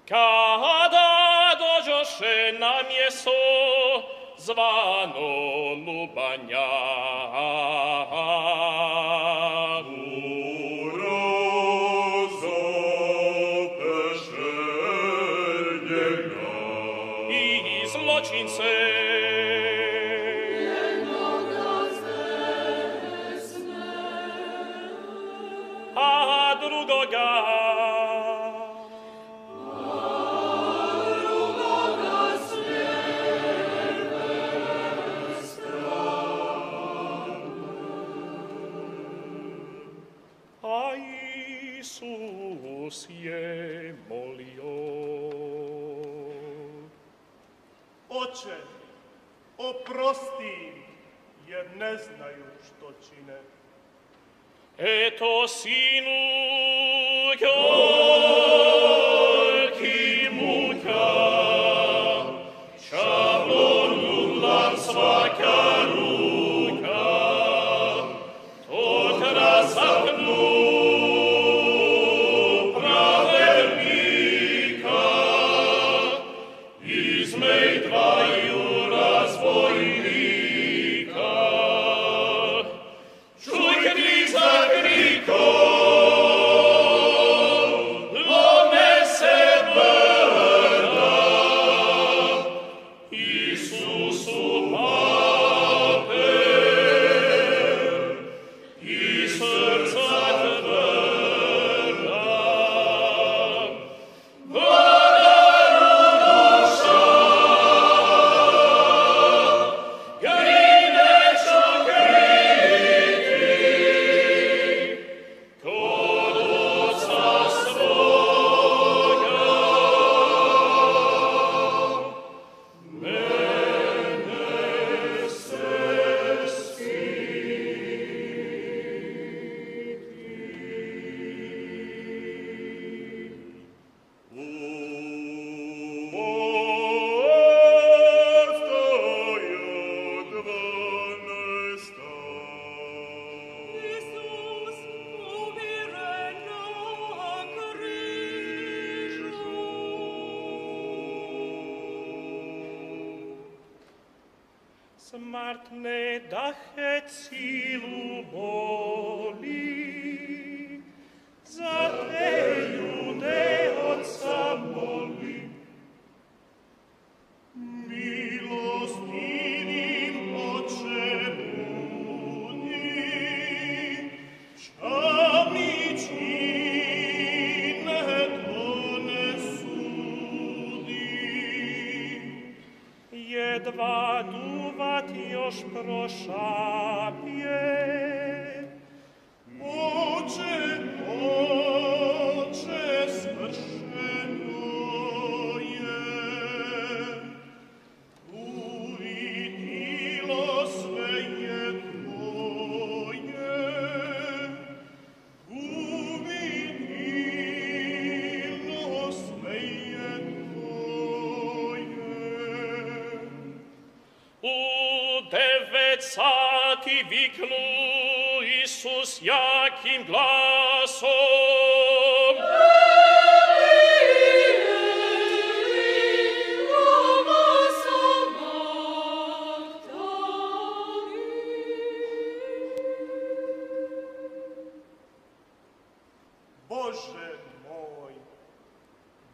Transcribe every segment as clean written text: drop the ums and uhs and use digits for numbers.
Kada dođoše na mjesto zvano Lubanja, i zločince a drugoga Isus je molio. Oče, oprosti im, jer ne znaju što čine. Eto, sinu, gorki muka, šablon uglan svaka ruka, tog razapnu smrtne dahe cilu boli, za te ljude od jedva duvat još prošapje. Oče, svršeno je, uvidilo sve je tvoje, uvidilo sve je tvoje. U 9 sati viknu Isus jakim glasom.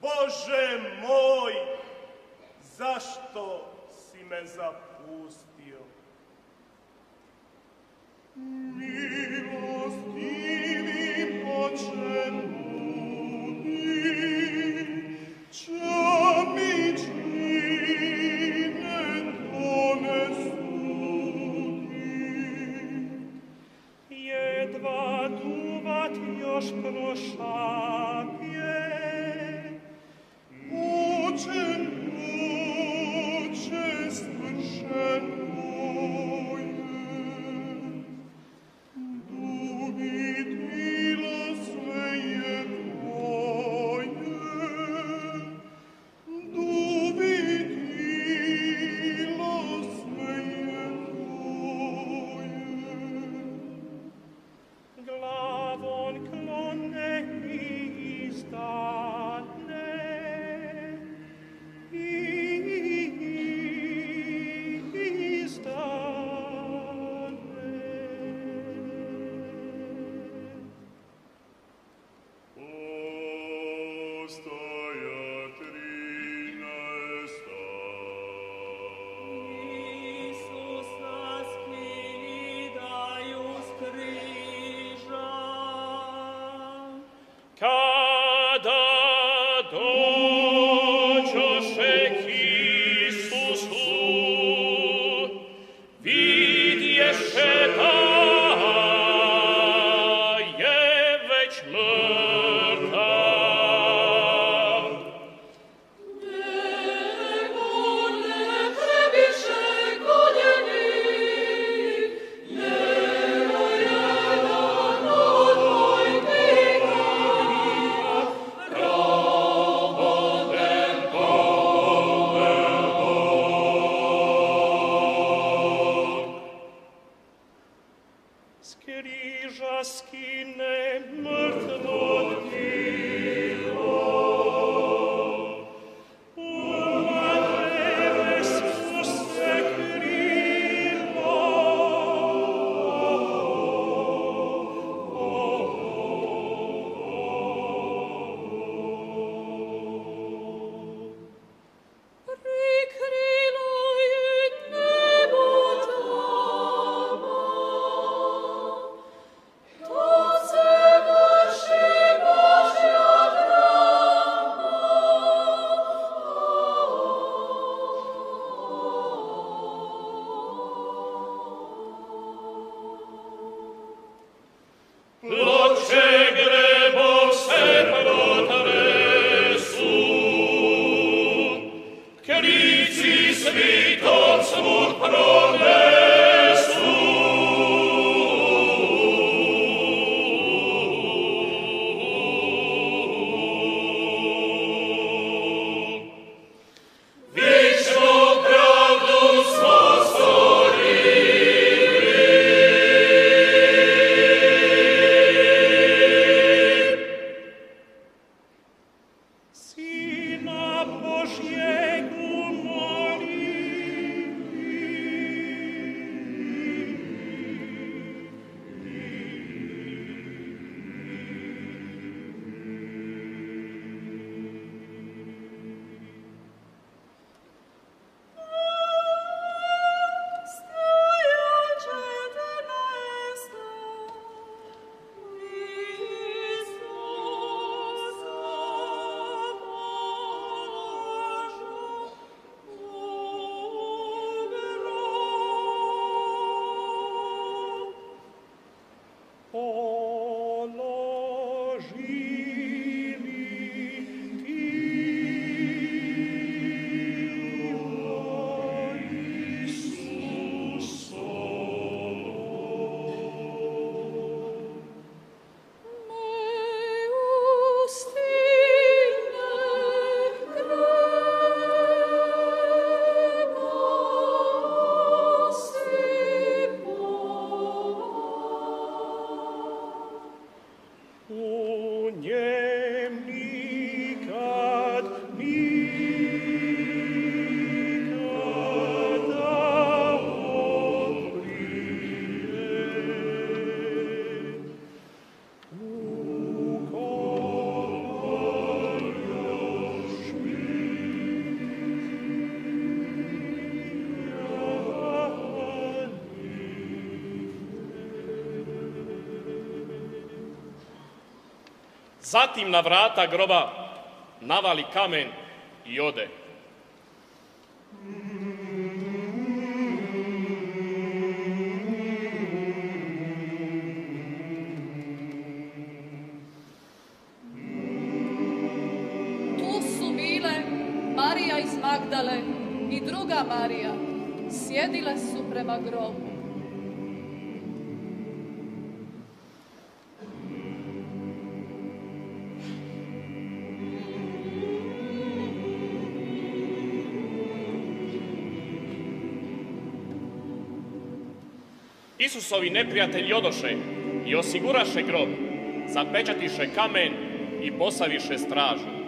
Bože moj, zašto si me zapustio? Milostivim Oče budi, ča mi čine to ne sudi. Jedva duvat još prošapje. Oče, svršeno je, uvidilo sve je tvoje, uvidilo sve je tvoje. Glavon klone izdane, kada dođoše k Isusu, vidješe da je već mrtav. Nego ne prebiše goljenih, nego jedan od vojnika, S križa skine mrtvo tijelo, umre spuse krilo. prikrilo je nebo tamo. To se vrši Božja Ploče grebov se protresu, krici svitom smut pronesu. Vičnu pravdu smo Sina Božjegu Zatim na vrata groba navali kamen i ode. Tu su bile Marija iz Magdale i druga Marija. Sjedile su prema grobu. Isusovi neprijatelji odoše i osiguraše grob, zapečatiše kamen i posaviše stražu.